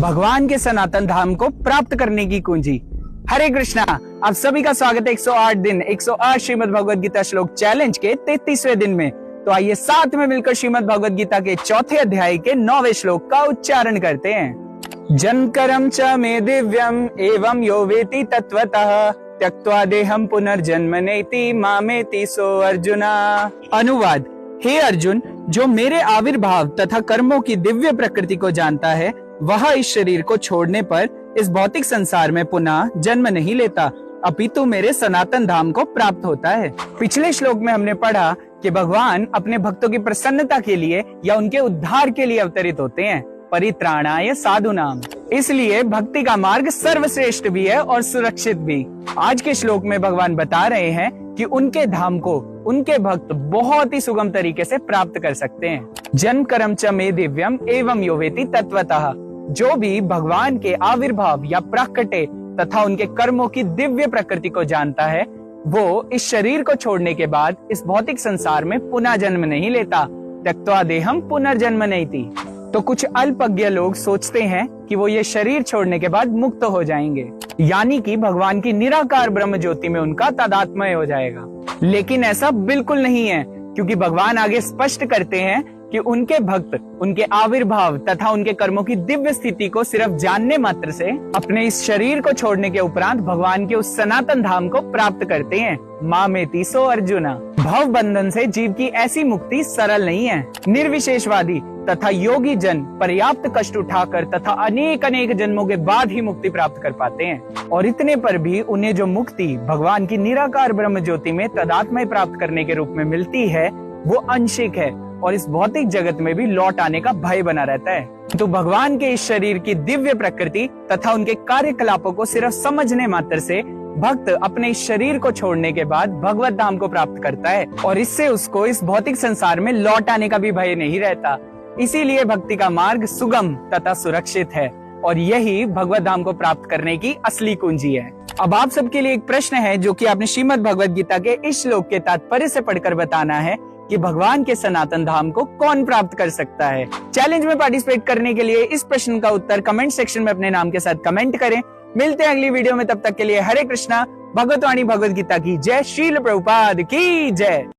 भगवान के सनातन धाम को प्राप्त करने की कुंजी। हरे कृष्णा, आप सभी का स्वागत है 108 दिन 108 श्रीमद् भगवद गीता श्लोक चैलेंज के 33वें दिन में। तो आइए साथ में मिलकर श्रीमद् भगवद गीता के चौथे अध्याय के 9वें श्लोक का उच्चारण करते हैं। जनकरम च मे दिव्यम एवं यो वेति तत्वतः त्यक्त्वा देहम पुनर्जन्मनेति मामेति सो अर्जुना। अनुवाद: हे अर्जुन, जो मेरे आविर्भाव तथा कर्मों की दिव्य प्रकृति को जानता है वह इस शरीर को छोड़ने पर इस भौतिक संसार में पुनः जन्म नहीं लेता, अपितु मेरे सनातन धाम को प्राप्त होता है। पिछले श्लोक में हमने पढ़ा कि भगवान अपने भक्तों की प्रसन्नता के लिए या उनके उद्धार के लिए अवतरित होते हैं, परित्राणाय साधुनाम। इसलिए भक्ति का मार्ग सर्वश्रेष्ठ भी है और सुरक्षित भी। आज के श्लोक में भगवान बता रहे हैं कि उनके धाम को उनके भक्त बहुत ही सुगम तरीके से प्राप्त कर सकते हैं। जन्म कर्म च मे दिव्यम एवं यो वेति तत्वतः। जो भी भगवान के आविर्भाव या प्रकटे तथा उनके कर्मों की दिव्य प्रकृति को जानता है वो इस शरीर को छोड़ने के बाद इस भौतिक संसार में पुनः जन्म नहीं लेता। त्यक्त्वा देहम पुनर्जन्मनेति। तो कुछ अल्पज्ञ लोग सोचते हैं कि वो ये शरीर छोड़ने के बाद मुक्त हो जाएंगे, यानी कि भगवान की निराकार ब्रह्म ज्योति में उनका तादात्म्य हो जाएगा। लेकिन ऐसा बिल्कुल नहीं है, क्योंकि भगवान आगे स्पष्ट करते हैं कि उनके भक्त उनके आविर्भाव तथा उनके कर्मों की दिव्य स्थिति को सिर्फ जानने मात्र से अपने इस शरीर को छोड़ने के उपरांत भगवान के उस सनातन धाम को प्राप्त करते हैं। मामेति सो अर्जुना। भव बंधन से जीव की ऐसी मुक्ति सरल नहीं है। निर्विशेषवादी तथा योगी जन पर्याप्त कष्ट उठाकर तथा अनेक अनेक जन्मों के बाद ही मुक्ति प्राप्त कर पाते हैं, और इतने पर भी उन्हें जो मुक्ति भगवान की निराकार ब्रह्म ज्योति में तदात्म्य प्राप्त करने के रूप में मिलती है वो आंशिक है और इस भौतिक जगत में भी लौट आने का भय बना रहता है। तो भगवान के इस शरीर की दिव्य प्रकृति तथा उनके कार्यकलापों को सिर्फ समझने मात्र से भक्त अपने इस शरीर को छोड़ने के बाद भगवत धाम को प्राप्त करता है, और इससे उसको इस भौतिक संसार में लौट आने का भी भय नहीं रहता। इसीलिए भक्ति का मार्ग सुगम तथा सुरक्षित है, और यही भगवत धाम को प्राप्त करने की असली कुंजी है। अब आप सबके लिए एक प्रश्न है जो कि आपने श्रीमद् भगवद गीता के इस श्लोक के तात्पर्य से पढ़कर बताना है कि भगवान के सनातन धाम को कौन प्राप्त कर सकता है। चैलेंज में पार्टिसिपेट करने के लिए इस प्रश्न का उत्तर कमेंट सेक्शन में अपने नाम के साथ कमेंट करें। मिलते हैं अगली वीडियो में, तब तक के लिए हरे कृष्णा। भगवत वाणी भगवद गीता की जय। श्रील प्रभुपाद की जय।